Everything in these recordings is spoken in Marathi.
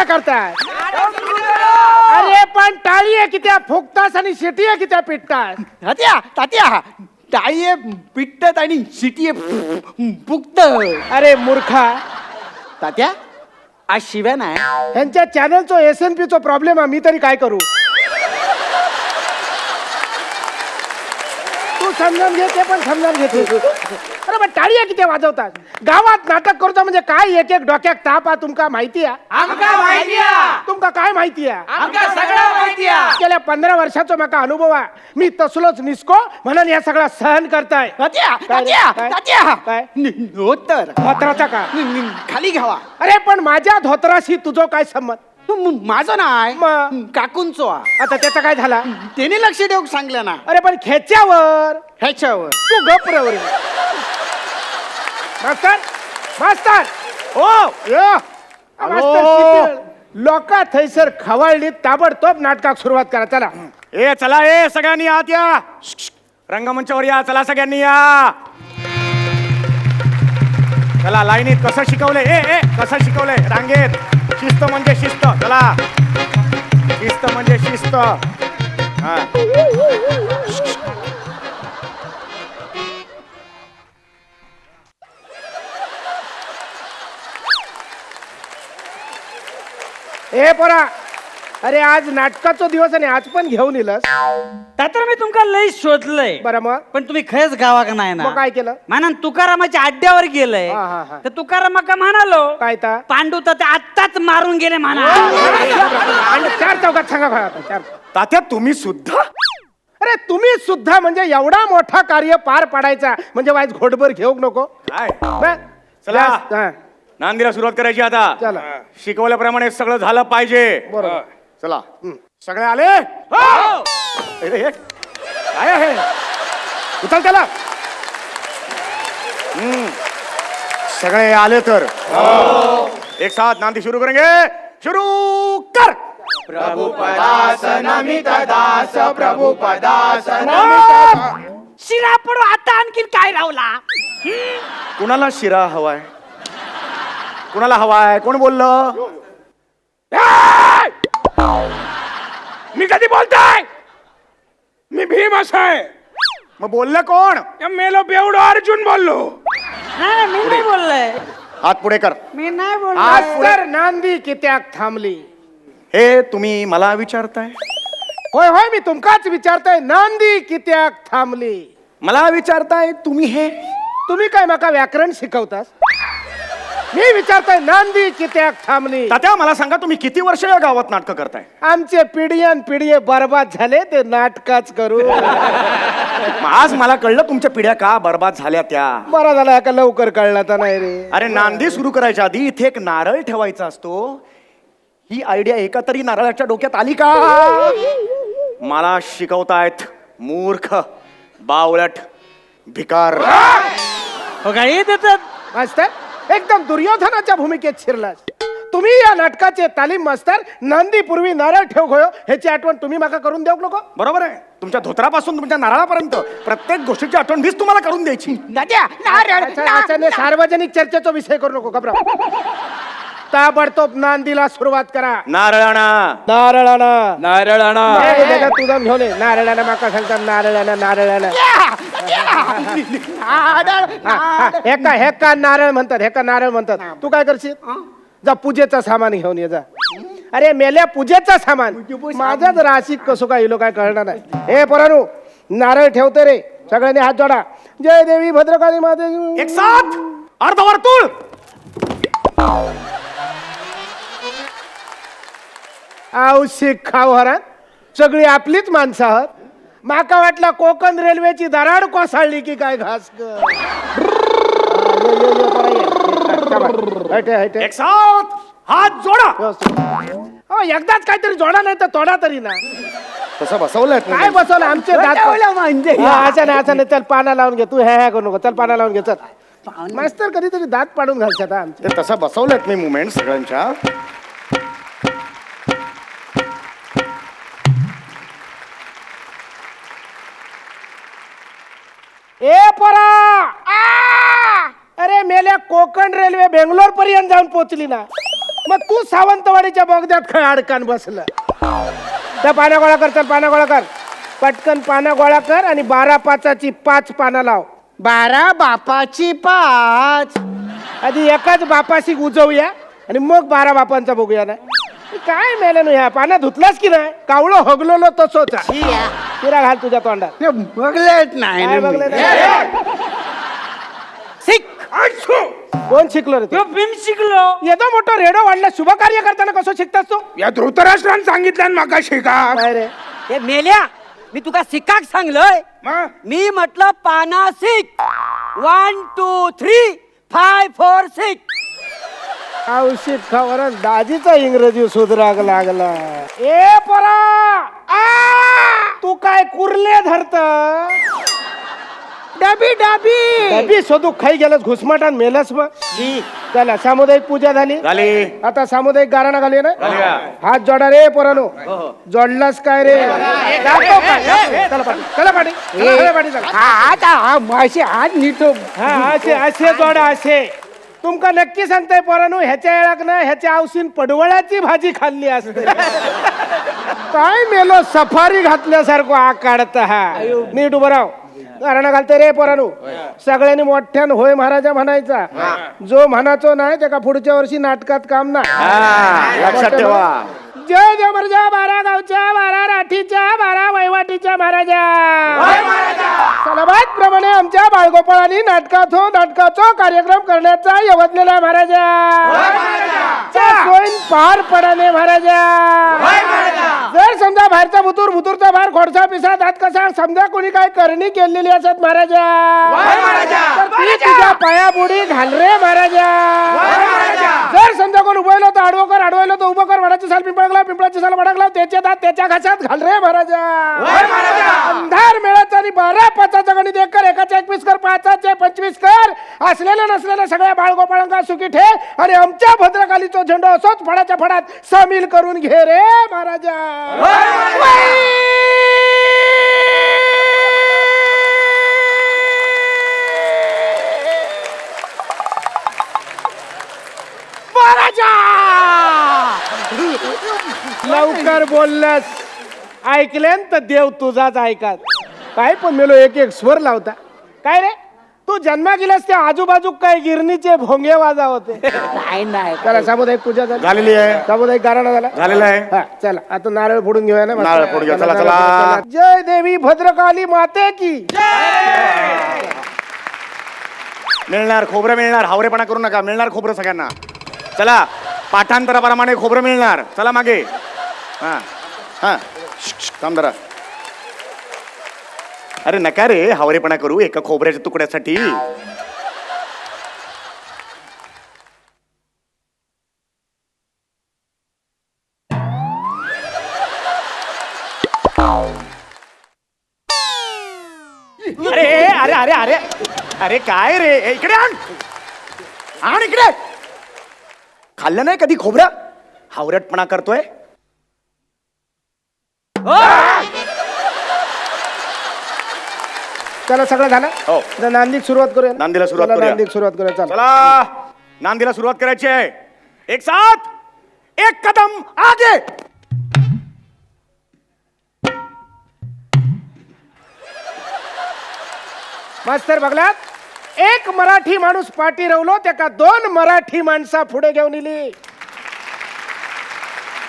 नाटक करताय? अरे पण टाळी आहे कित्या फुकतास आणि शिटी आहे कित्या पिटतास? तात्या तात्या टाळी आहे पिटत आणि शिटी आहे फुकत. अरे मूर्खा, तात्या आज शिव्या नाही. ह्यांच्या चॅनलचो SNP चो प्रॉब्लेम आहे. मी तरी काय करू? तू समजून घे, ते पण समजून घेते. अरे पण टाळी आहे किती वाजवतात? गावात नाटक करतो म्हणजे काय एक एक डोक्यात ताप आहे तुमका माहिती आहे? आमका माहिती आहे. तुमका काय माहिती आहे? आमका सगळं माहिती आहे. गेल्या 15 वर्षाचा माका अनुभव आहे. मी तसलोच निसको म्हणून या सगळा सहन करताय. तात्या काय रे? तात्या काय? तात्या काय? हो तर धोत्राचा का? खाली घ्यावा. अरे पण माझ्या धोत्राशी तुझं काय संमत? माझं नाही मग? काकूंचो हा. आता त्याचा काय झाला? त्याने लक्ष देऊ सांगलं ना अरे पण खेच्यावर ह्याच्यावर. तू गप्रवर. मास्तर मास्तर ओ यो मास्तर लोक थैसर खवाळली ताबडतोब नाटकाक सुरुवात करा. चला ए चला ए सगळ्यांनी आत या. रंगमंचावर या. चला सगळ्यांनी या. चला लाईनीत कसं शिकवलंय? ए कसं शिकवलंय? रांगेत. शिस्त म्हणजे शिस्त. चला शिस्त म्हणजे शिस्त. हा ए पोरा, अरे आज नाटकाचा दिवस आणि आज पण घेऊन येलस. तर मी तुमका लय शोधलंय. बरं मग पण तुम्ही खरंच गावा का नाही ना? मग काय केलं? म्हणून तुकारामाच्या अड्ड्यावर गेलंय. हा, हा, हा. तर तुकारामाका म्हणालो काय ता? पांडू तर ते आत्ताच मारून गेले म्हणा. आणि 4 चौकात सांगा भाई आता 4. तात्या तुम्ही सुद्धा? अरे तुम्ही सुद्धा म्हणजे एवढा मोठा कार्य पार पाडायचा म्हणजे वाईज घोटभर घेऊ नको. काय बस. चला. हा, नांदीला सुरुवात करायची आता. चला. शिकवल्याप्रमाणे सगळं झालं पाहिजे. बरोबर. चला सगळे आले? अरे, हे काय आहे? उचल त्याला. सगळे आले तर एक साथ नांदी शुरू करेंगे. शुरू कर. प्रभू पदासन अमित दास प्रभू पदासन. शिरा पडू आता आणखीन काय रावला? कुणाला शिरा हवाय? कुणाला हवाय? कोण बोललं? मी कधी बोलताय? मी भीम असाय. मग बोललं कोण? मेलो बेवडो अर्जुन बोललो. नाही मी नाही बोललोय. हात पुढे कर. मी नाही बोललो. आज तर नांदी कित्याक थांबली? हे तुम्ही मला विचारताय? होय होय, मी तुमकाच विचारतोय. नांदी कित्याक थांबली? मला विचारताय तुम्ही हे? तुम्ही काय माका व्याकरण शिकवतास? मी विचारतोय नांदी कित्याक थांबली? तात्या मला सांगा तुम्ही किती वर्ष या गावात नाटकं करताय? आमचे पिढीयन पिढी बर्बाद झाले ते नाटकाच करू. मग आज मला कळलं तुमच्या पिढ्या का बर्बाद झाल्या त्या. बरा झाला का लवकर कळला तर नाही रे. अरे नांदी सुरू करायच्या आधी इथे एक नारळ ठेवायचा असतो. ही आयडिया एका तरी नारळाच्या डोक्यात आली का? मला शिकवतायत मूर्ख, बावळट, भिकार. हो काय येतात? मास्तर एकदम दुर्योधनाच्या भूमिकेत शिरलास. तुम्ही या नाटकाचे तालीम मास्तर. नांदी पूर्वी नारळ ठेव गयो ह्याची आठवण तुम्ही माका करून देऊ नको? बरोबर आहे. तुमच्या धोत्रापासून तुमच्या नारळापर्यंत प्रत्येक गोष्टीची आठवण मीच तुम्हाला करून द्यायची. तात्या नारळ अच्छा, सार्वजनिक चर्चेचा विषय करू नको. घबरा. ताबडतोब नांदीला सुरुवात करा. नारळाणा. नारळाना नारळाणा. तू जाऊन घेऊन ये. नारळाना माका सांगतात नारळाना. हेका नारळ म्हणतात. तू काय करशील? जा पूजेचं सामान घेऊन ये जा. अरे मेल्या पूजेचं सामान. माझाच राशीत कसो काय इलो काय कळणार नाही. हे पोरांनो, नारळ ठेवते रे. सगळ्यांनी हात जोडा. जय देवी भद्रकाली माते. एक साथ अर्धवर्तुळ. औशिक खाऊ हरा. सगळी आपलीच माणसं आहात. माका वाटलं कोकण रेल्वेची दराड कोसळली की काय घास. एक साथ हात जोडा. हो एकदाच काहीतरी जोडा नाही तर तोडा तरी ना. तसं बसवलंय काय बसवलं आमचे दात? म्हणजे असं नाही चल पाना लावून घे. तू हे करू नको. चल पाना लावून घे. चल मास्तर कधीतरी दात पाडून घालतात आमचे. ते तसं बसवलंय मी मुवमेंट सगळ्यांच्या. ए पोरा, अरे मेल्या कोकण रेल्वे बेंगलोर पर्यंत जाऊन पोहोचली ना. मग तू सावंतवाडीच्या बोगद्यात खय अडकान बसलं. त्या पाना गोळा कर, चल पाना गोळा कर, पटकन पाना गोळा कर आणि 12/5ची 5 पानं लाव. 12 बापाची 5. आधी एकाच बापाशी उजवूया आणि मग 12 बापांचा बघूया ना. काय मेलं ह्या पाना धुतलास की नाही? कावळं हगलो तसोच तिरा घाल तुझ्या तोंडात. बघलेच नाही काय ना मी. बघलं नाही? शिक कोण शिकलो रे तू? यो भीम शिकलो. येतो मोठं रेडो वाढला, शुभ कार्य करताना कसं शिकतास तू? या धृतराष्ट्रानं सांगितलं माका शिका. काय रे? हे मेल्या मी तुका शिकाक सांगलोय. मग मी म्हटलं पाना शिक. 1 2 3 5 4 6. औषध खावर दाजीचा इंग्रजी सुधराग लागला. ए पोरा, तू काय कुर्ले धरत? डबी डबी. डबी शोधू खाई गेलस, घुसमाटान मेलस. मग चला, सामुदायिक पूजा झाली. झाली. आता सामुदायिक गाराणा घालूया ना. झाली का? हात जोडा रे पोरानो. जोडलास काय रे? जातो काय? चला पाठी, चला पाठी, चला पाठी, चला. आता माशी हात नीटो. हा, असे असे जोडा असे. तुमका नक्की सांगताय पोरानो, ह्याच्या येळाक ना ह्याच्या औषध पडवळाची भाजी खाल्ली असते. काय मेलो सफारी घातल्यासारखं आ काढता. हा नीट उभं राव. गारणं घालते रे पोरानो. सगळ्यांनी मोठ्यान होय महाराजा म्हणायचा. जो म्हणाचो नाही त्याका पुढच्या वर्षी नाटकात काम नाही. हा, लक्षात ठेवा. जय जबरजा 12 गावच्या, 12 राठीच्या, 12 वैवाटीच्या महाराजा. सलाबाद प्रमाणे आमच्या बाळगोपाळांनी नाटकाचो कार्यक्रम करण्याचा यवतलेला महाराजा. सोयीन पार पडाने महाराजा. जर समजा बाहेरचा भुतूरचा बाहेर खोडसा पिसा दात कसा समजा कोणी काय करणी केलेली असत महाराजा, तर ती तुझ्या पाया बुडी घाल रे महाराजा. जर समजा कोण उभं तर आडवं तर उभं कर. वडाची साल पिंपळाची साल वडाकला, त्याचे दात त्याच्या घासात घाल रे महाराजा. अंधार मिळाचा आणि 12/5चा गणित 1 कर, 1चा 21 कर, 5चे 25 कर. असलेल्या नसलेल्या सगळ्या बाळगोपाळांना सुखी ठे आणि आमच्या भद्रकालीचा झेंडा असोच फडाच्या फडात सामील करून घे रे महाराजा. लवकर बोललास ऐकल्यान तर देव तुझाच ऐकात. काय पण मेलो एक एक स्वर लावता. काय रे तू जन्मा गेलास त्या आजूबाजू काय गिरणीचे भोंगे वाजा होते. नाही चला सामुदायिक पूजा झाली. झालेली आहे. सामुदायिक गारणा झाला. झालेलं आहे. हा चला आता नारळ फोडून घेऊया ना. नारळ फोडून घेऊ. चला, चला. जय देवी भद्रकाली माते की. मिळणार खोबरं मिळणार. हावरेपणा करू नका. मिळणार खोबरं सगळ्यांना. चला, पाठांतराप्रमाणे खोबरं मिळणार. चला मागे. हा हा थांब जरा. अरे नका रे हावरेपणा करू एका खोबऱ्याच्या तुकड्यासाठी. अरे अरे अरे अरे अरे काय रे, इकडे आण. आण इकडे. खाल्लं नाही कधी खोबरं? हावरटपणा करतोय. चला सगळं झालं. हो. आता नांदीक सुरुवात करूया. नांदीला सुरुवात चला, करूया. नांदीक सुरुवात करूया. चला चला नांदीला सुरुवात करायची आहे. एक साथ एक कदम आगे. मास्तर बघलात, एक मराठी माणूस पाठी रवलो त्याका 2 मराठी माणसा पुढे घेऊन इली.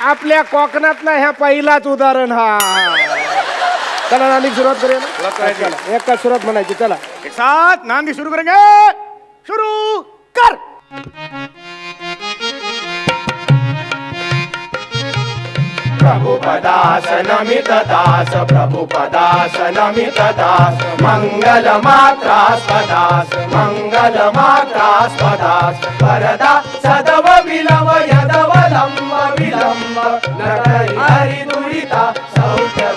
आपल्या कोकणातला ह्या पहिलाच उदाहरण हा. चला नांदीक सुरुवात करूया ना. सुरुवात करायची. चला एका सुरुवात म्हणायची. चला एक साथ नांदी शुरू करेंगे. शुरू कर. प्रभुपदास नमित दास, प्रभुपदास नमित दास, मंगल मात्रास्पदास, मंगल मात्रास्पदास. वरदा सदव विलव यदव लंब विलंब, नटरि हरि दुरिता सौख्य